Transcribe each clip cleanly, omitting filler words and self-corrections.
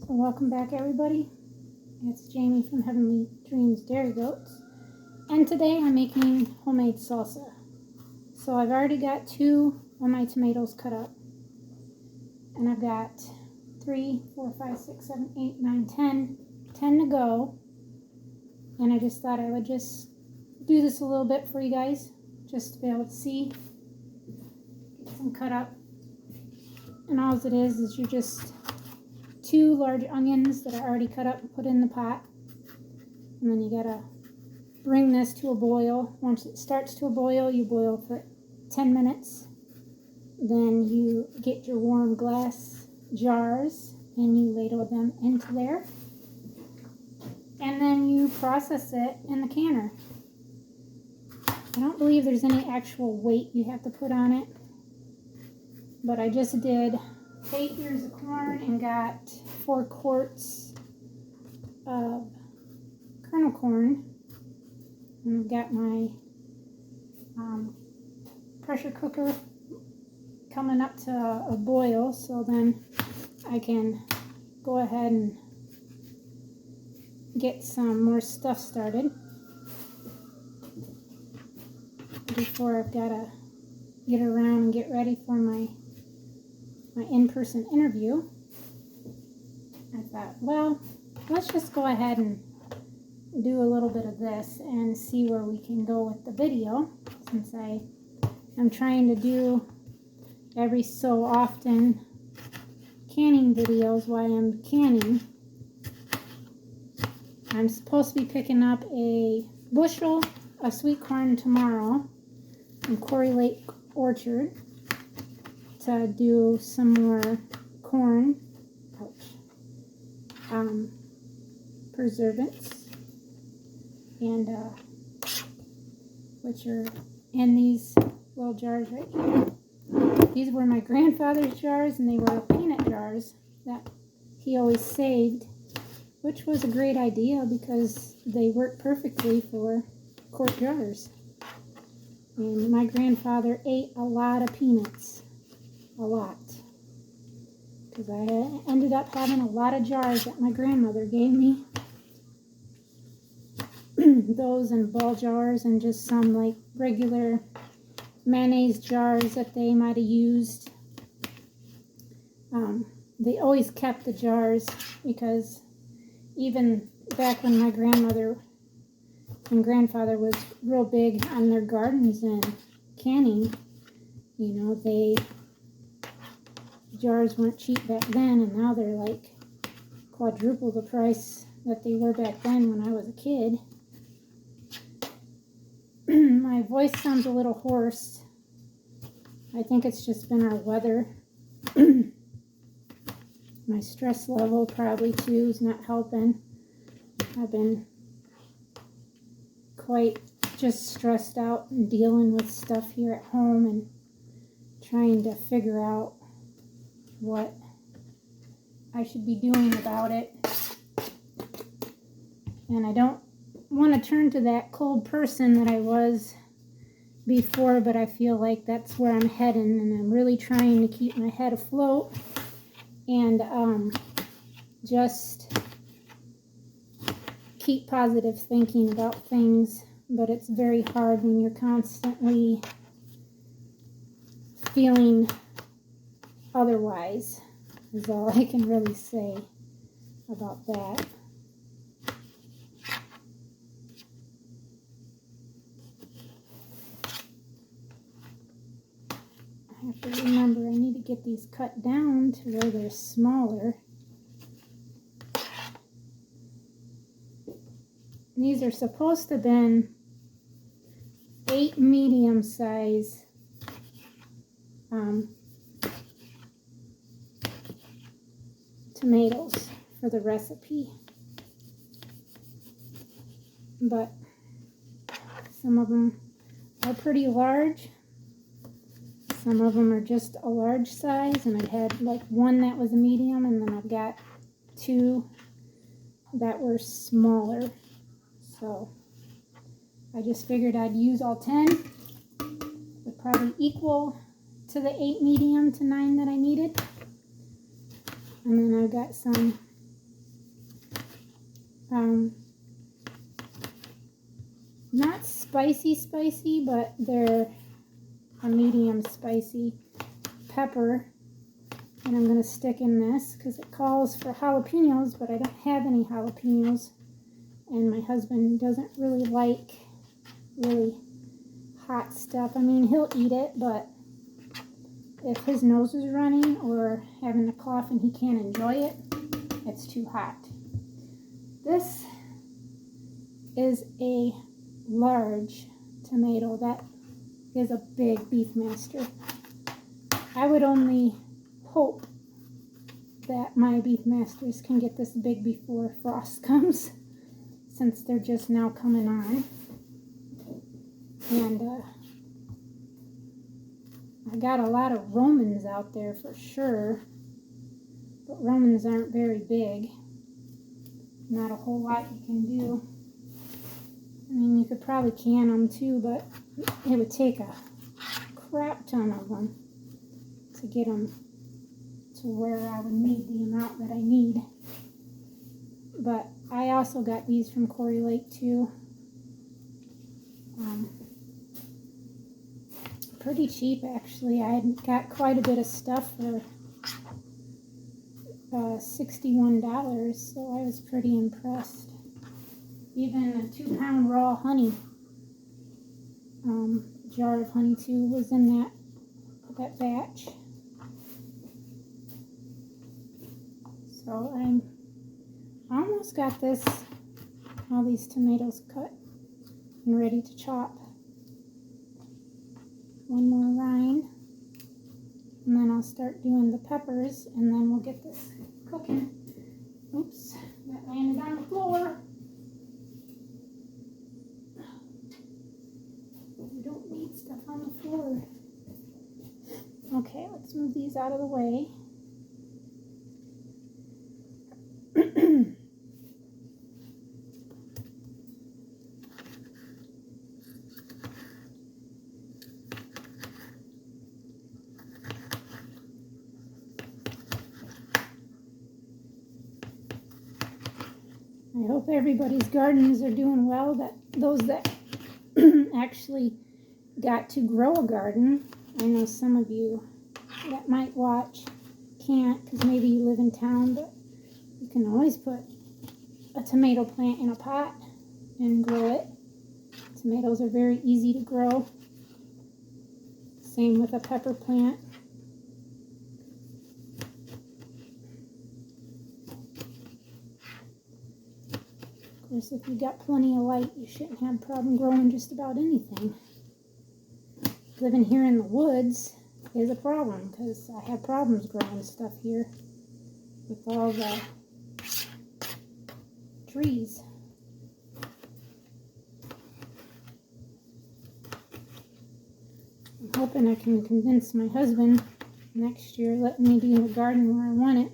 So welcome back, everybody. It's Jamie from Heavenly Dreams Dairy Goats, and today I'm making homemade salsa. So I've already got 2 of my tomatoes cut up, and I've got 3, 4, 5, 6, 7, 8, 9, 10 to go. And I just thought I would just do this a little bit for you guys, just to be able to see, get some cut up. And all it is you just 2 large onions that are already cut up and put in the pot. And then you gotta bring this to a boil. Once it starts to a boil, you boil for 10 minutes. Then you get your warm glass jars and you ladle them into there. And then you process it in the canner. I don't believe there's any actual weight you have to put on it, but I just did 8 ears of corn and got 4 quarts of kernel corn. And I've got my pressure cooker coming up to a boil, so then I can go ahead and get some more stuff started before I've got to get around and get ready for my in-person interview. I thought, well, let's just go ahead and do a little bit of this and see where we can go with the video, since I'm trying to do every so often canning videos while I'm canning. I'm supposed to be picking up a bushel of sweet corn tomorrow from Quarry Lake Orchard to do some more corn preservatives, and which are in these little jars right here. These were my grandfather's jars, and they were peanut jars that he always saved, which was a great idea because they work perfectly for quart jars. And my grandfather ate a lot of peanuts. A lot, because I ended up having a lot of jars that my grandmother gave me. Those and ball jars, and just some like regular mayonnaise jars that they might have used. They always kept the jars, because even back when my grandmother and grandfather was real big on their gardens and canning, you know, jars weren't cheap back then, and now they're like quadruple the price that they were back then when I was a kid. My voice sounds a little hoarse. I think it's just been our weather. My stress level probably too is not helping. I've been quite just stressed out and dealing with stuff here at home and trying to figure out what I should be doing about it. And I don't want to turn to that cold person that I was before, but I feel like that's where I'm heading, and I'm really trying to keep my head afloat and just keep positive thinking about things. But it's very hard when you're constantly feeling otherwise, is all I can really say about that. I have to remember I need to get these cut down to where they're smaller. These are supposed to have been 8 medium size tomatoes for the recipe, but some of them are pretty large, some of them are just a large size, and I had like 1 that was a medium, and then I've got 2 that were smaller. So I just figured I'd use all 10. Would probably equal to the 8 medium to 9 that I needed. And then I've got some Not spicy, but they're a medium spicy pepper. And I'm going to stick in this because it calls for jalapenos, but I don't have any jalapenos. And my husband doesn't really like really hot stuff. I mean, he'll eat it, but if his nose is running or having a cough and he can't enjoy it, it's too hot. This is a large tomato. That is a big Beefmaster. I would only hope that my Beefmasters can get this big before frost comes, since they're just now coming on. And I got a lot of Romans out there for sure, but Romans aren't very big. Not a whole lot you can do. I mean, you could probably can them too, but it would take a crap ton of them to get them to where I would need the amount that I need. But I also got these from Quarry Lake too. Pretty cheap actually. I had got quite a bit of stuff for $61, so I was pretty impressed. Even a 2-pound raw honey jar of honey too was in that batch. So I almost got all these tomatoes cut and ready to chop. One more rind, and then I'll start doing the peppers, and then we'll get this cooking. Oops, that landed on the floor. We don't need stuff on the floor. Okay, let's move these out of the way. I hope everybody's gardens are doing well, that those that actually got to grow a garden. I know some of you that might watch can't because maybe you live in town, but you can always put a tomato plant in a pot and grow it. Tomatoes are very easy to grow. Same with a pepper plant. Of course, if you got plenty of light, you shouldn't have a problem growing just about anything. Living here in the woods is a problem because I have problems growing stuff here with all the trees. I'm hoping I can convince my husband next year letting me do the garden where I want it,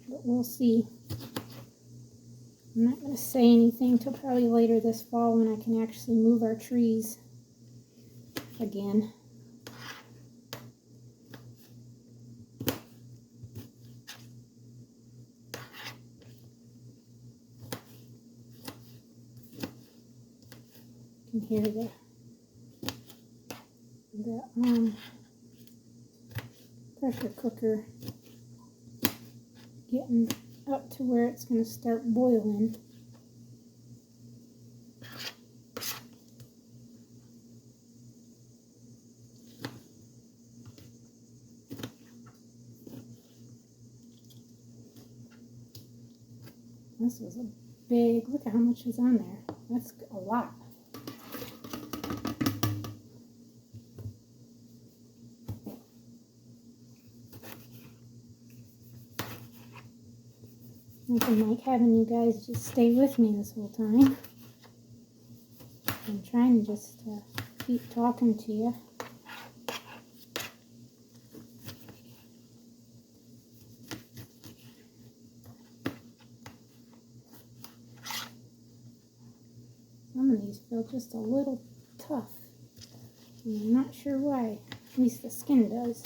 but we'll see. I'm not going to say anything till probably later this fall when I can actually move our trees again. You can hear the pressure cooker getting up to where it's going to start boiling. This was a big, look at how much is on there. That's a lot. Nothing like having you guys just stay with me this whole time. I'm trying to just keep talking to you. Some of these feel just a little tough. I'm not sure why. At least the skin does.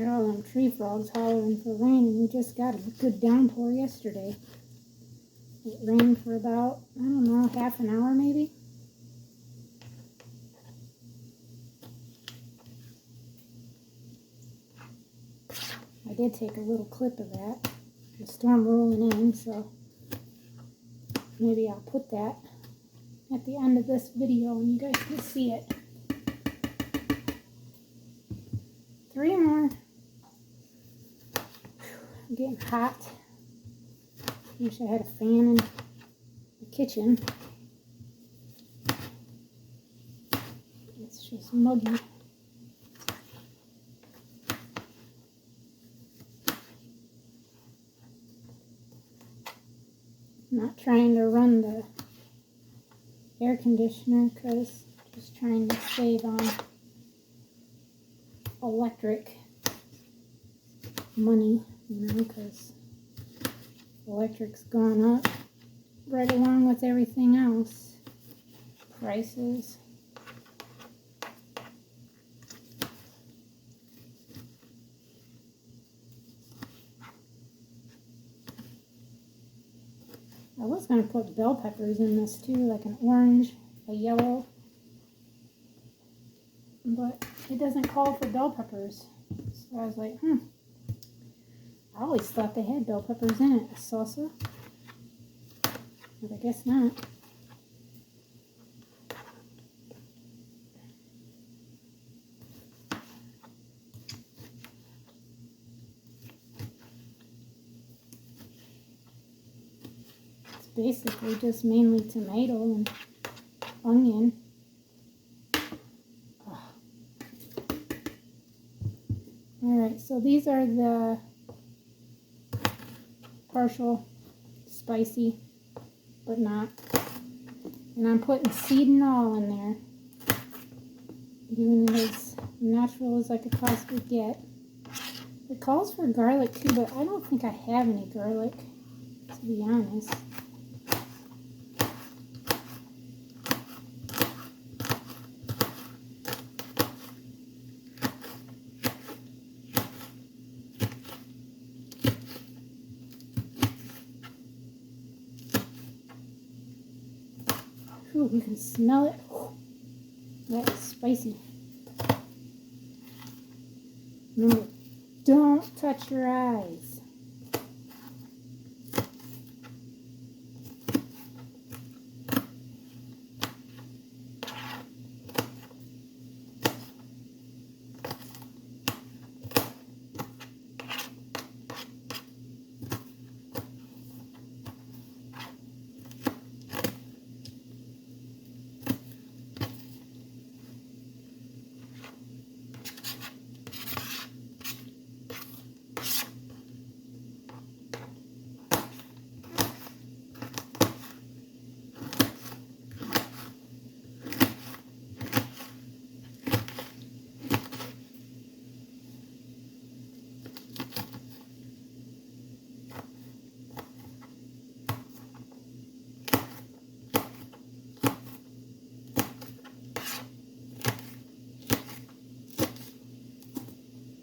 Heard all them tree frogs hollering for rain, and we just got a good downpour yesterday. It rained for about, I don't know, half an hour maybe. I did take a little clip of that. The storm rolling in, so maybe I'll put that at the end of this video and you guys can see it. 3 more. I'm getting hot. Wish I had a fan in the kitchen. It's just muggy. I'm not trying to run the air conditioner because I'm just trying to save on electric money, you know, because electric's gone up right along with everything else. Prices. I was going to put bell peppers in this too, like an orange, a yellow, but it doesn't call for bell peppers. So I was like, I always thought they had bell peppers in it, salsa, but I guess not. It's basically just mainly tomato and onion. Alright, so these are the partial spicy, but not. And I'm putting seed and all in there. Doing it as natural as I could possibly get. It calls for garlic too, but I don't think I have any garlic, to be honest. Ooh, you can smell it. That's spicy. Remember, don't touch your eyes.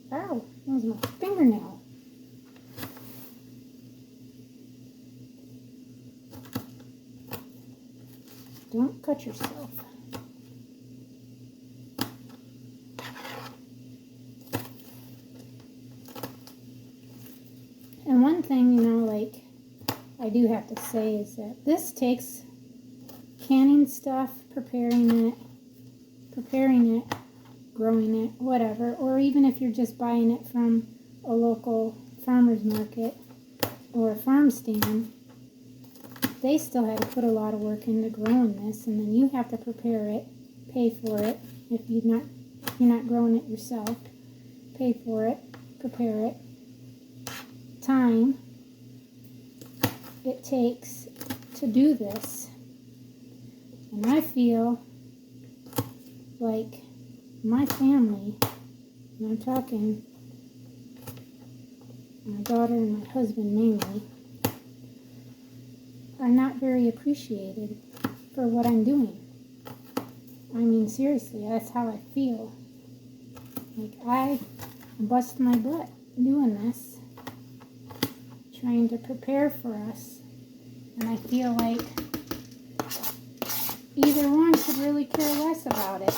Ow, that was my fingernail. Don't cut yourself. And one thing, you know, like I do have to say is that this takes canning stuff, preparing it, growing it, whatever, or even if you're just buying it from a local farmer's market or a farm stand, they still had to put a lot of work into growing this, and then you have to prepare it, pay for it. If you're not growing it yourself, pay for it, prepare it, time it takes to do this. And I feel like my family, and I'm talking my daughter and my husband mainly, are not very appreciated for what I'm doing. I mean, seriously, that's how I feel. Like, I I bust my butt doing this, trying to prepare for us. And I feel like either one could really care less about it,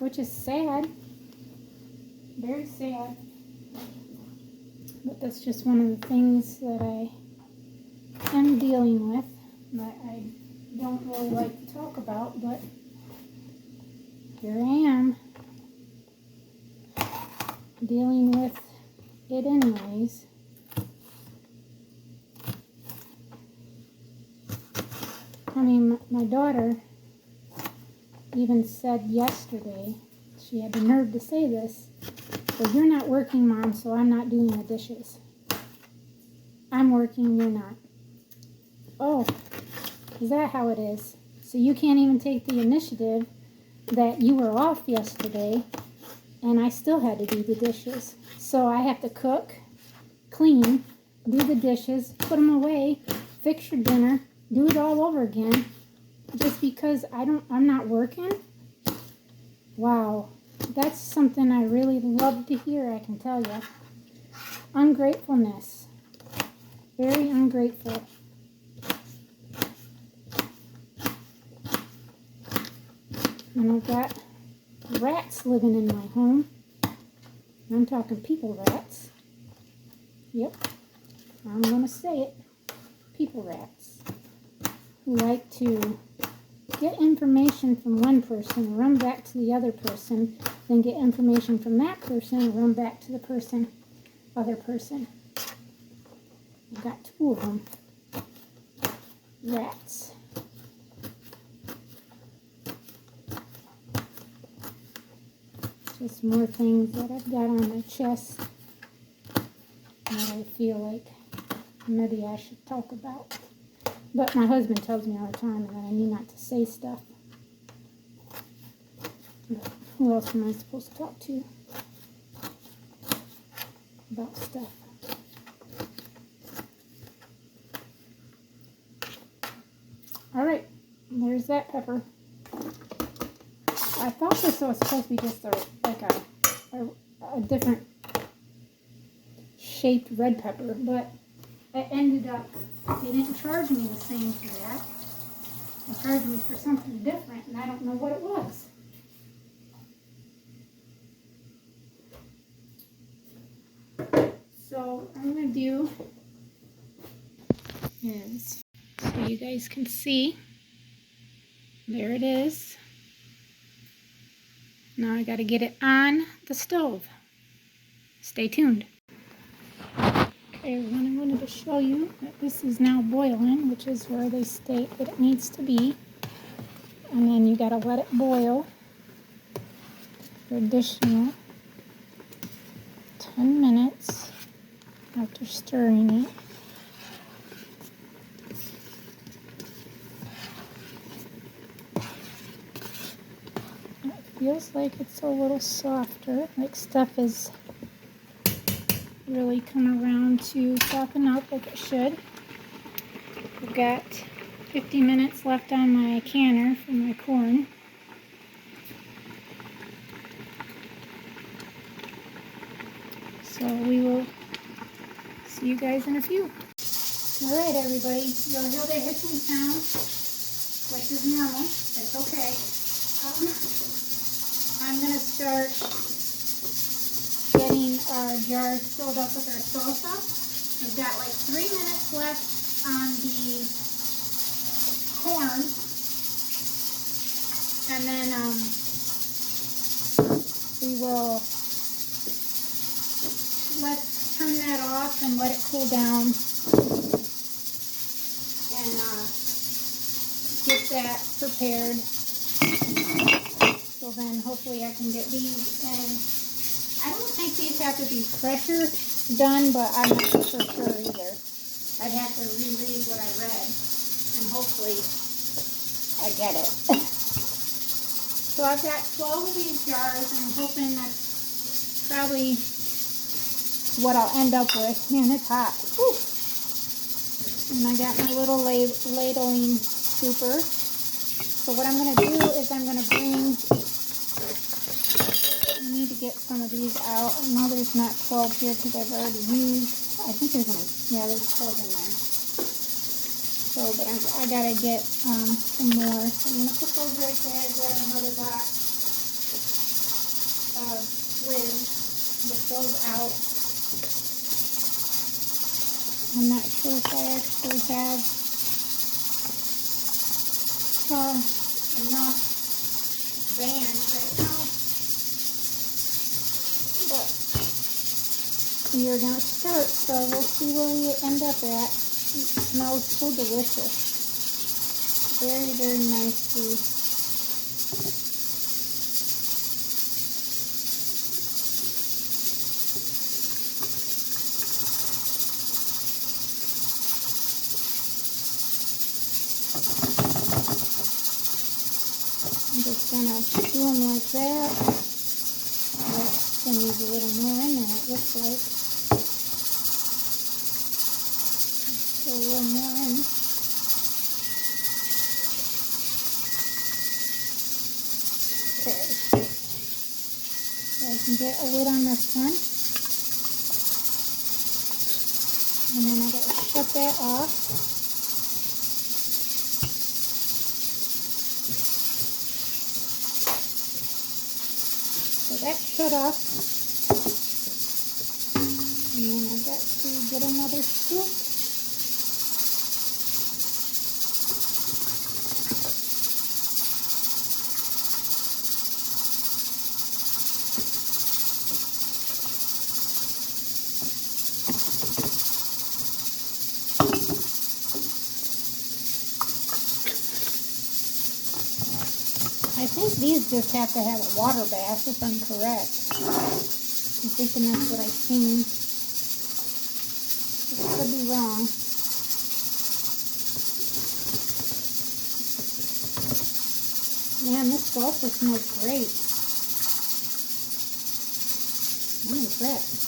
which is sad, very sad. But that's just one of the things that I am dealing with that I don't really like to talk about, but here I am dealing with it anyways. I mean, my daughter even said yesterday, she had the nerve to say this, "Well, you're not working, Mom, so I'm not doing the dishes. I'm working, you're not." Oh, is that how it is? So you can't even take the initiative that you were off yesterday, and I still had to do the dishes. So I have to cook, clean, do the dishes, put them away, fix your dinner, do it all over again, just because I'm not working? Wow, that's something I really love to hear, I can tell you. Ungratefulness. Very ungrateful. And I've got rats living in my home. I'm talking people rats. Yep, I'm gonna say it. People rats. Who like to get information from one person, run back to the other person, then get information from that person, and run back to the other person. I've got two of them. Rats. Just more things that I've got on my chest that I feel like maybe I should talk about. But my husband tells me all the time that I need not to say stuff. But who else am I supposed to talk to about stuff? Alright, there's that pepper. I thought this was supposed to be just a different shaped red pepper, but it ended up, they didn't charge me the same for that. They charged me for something different, and I don't know what it was. So what I'm going to do is, so you guys can see, there it is. Now I got to get it on the stove. Stay tuned. Okay, everyone, I wanted to show you that this is now boiling, which is where they state that it needs to be. And then you got to let it boil for additional 10 minutes after stirring it. Feels like it's a little softer, like stuff is really come around to soften up like it should. I've got 50 minutes left on my canner for my corn. So we will see you guys in a few. Alright everybody, you'll hear the hissing sound, which is normal, it's okay. I'm going to start getting our jars filled up with our salsa. We've got like 3 minutes left on the corn. And then we will turn that off and let it cool down. And get that prepared. So then hopefully I can get these in. I don't think these have to be pressure done, but I'm not for sure either. I'd have to reread what I read, and hopefully I get it. So I've got 12 of these jars, and I'm hoping that's probably what I'll end up with. Man, it's hot. Whew. And I got my little ladling scooper. So what I'm going to do is I'm going to bring I need to get some of these out. I know there's not 12 here because I've already used, I think there's only, yeah, there's 12 in there. So, but I gotta get some more. So I'm gonna put those right there, grab another box of lids, get those out. I'm not sure if I actually have enough bands right now, but we are gonna start, so we'll see where we end up at. It smells so delicious. Very, very nicely. I'm just gonna do them like that. That's gonna need a little more in there, it looks like. Put a little more in. Okay. So I can get a lid on this one. And then I gotta shut that off. So that's shut off. And then I've got to get another scoop. I think these just have to have a water bath, if I'm correct. I'm thinking that's what I've seen. I could be wrong. Man, this salsa smells great. I'm impressed.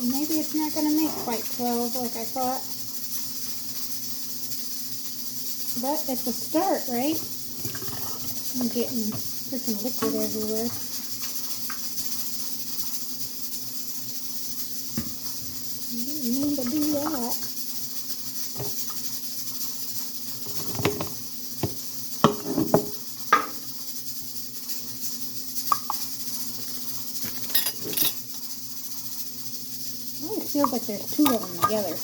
Maybe it's not going to make quite 12 like I thought. But it's a start, right? I'm getting freaking liquid everywhere. I didn't mean to do that. It feels like there's two of them together.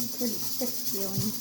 They're pretty thick feeling.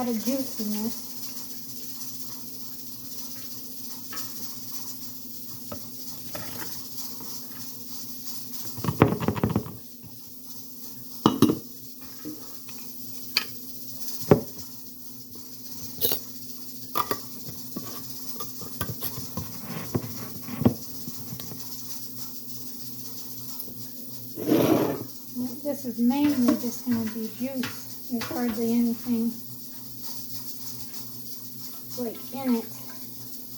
lot of juice in this. This is mainly just going to be juice. There's hardly anything like in it.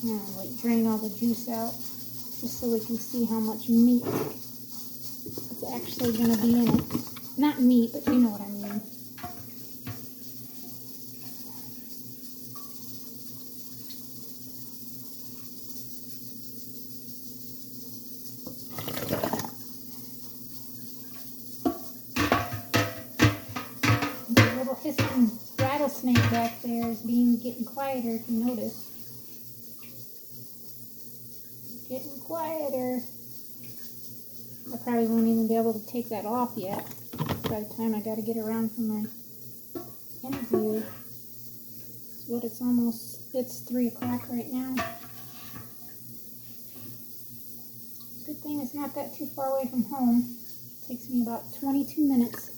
I'm going to like drain all the juice out just so we can see how much meat is actually going to be in it. Not meat, but you know what I mean. Hissing rattlesnake back there is getting quieter, if you notice. Getting quieter. I probably won't even be able to take that off yet by the time I got to get around for my interview. It's 3 o'clock right now. Good thing it's not that too far away from home. It takes me about 22 minutes.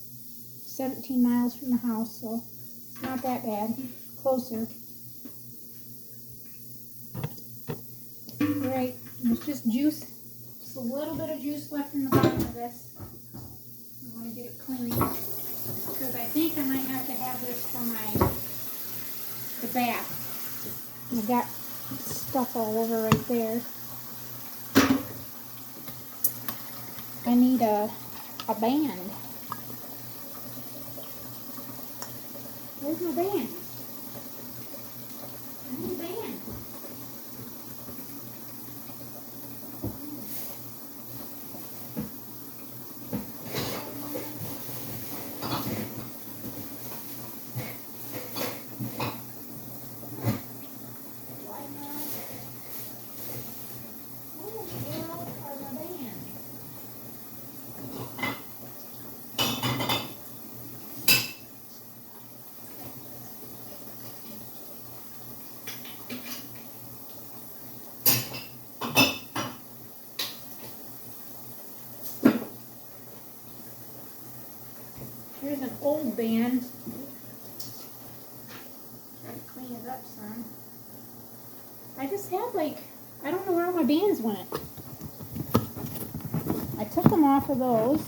17 miles from the house, so it's not that bad. Closer. Alright, there's just juice. Just a little bit of juice left in the bottom of this. I want to get it clean because I think I might have to have this for the bath. I've got stuff all over right there. I need a band. Where's my band? I need a band. Here's an old band. Try to clean it up some. I just had I don't know where all my bands went. I took them off of those.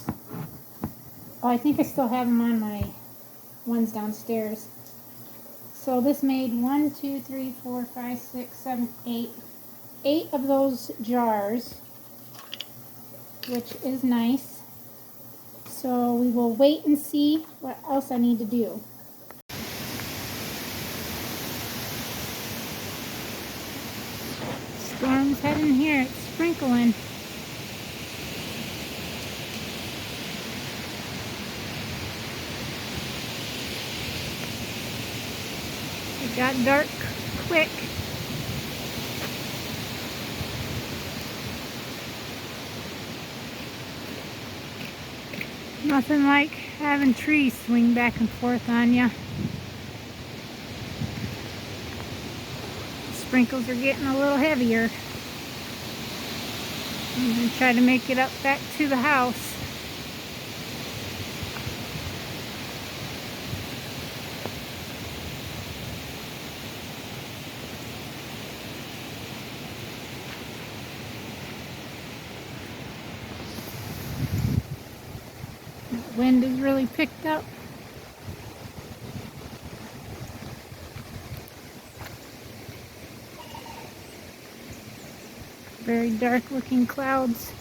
Oh, I think I still have them on my ones downstairs. So this made 1, 2, 3, 4, 5, 6, 7, 8. 8 of those jars, which is nice. So we will wait and see what else I need to do. Storm's heading here. It's sprinkling. It got dark quick. Nothing like having trees swing back and forth on you. Sprinkles are getting a little heavier. I'm going to try to make it up back to the house. Wind has really picked up. Very dark looking clouds.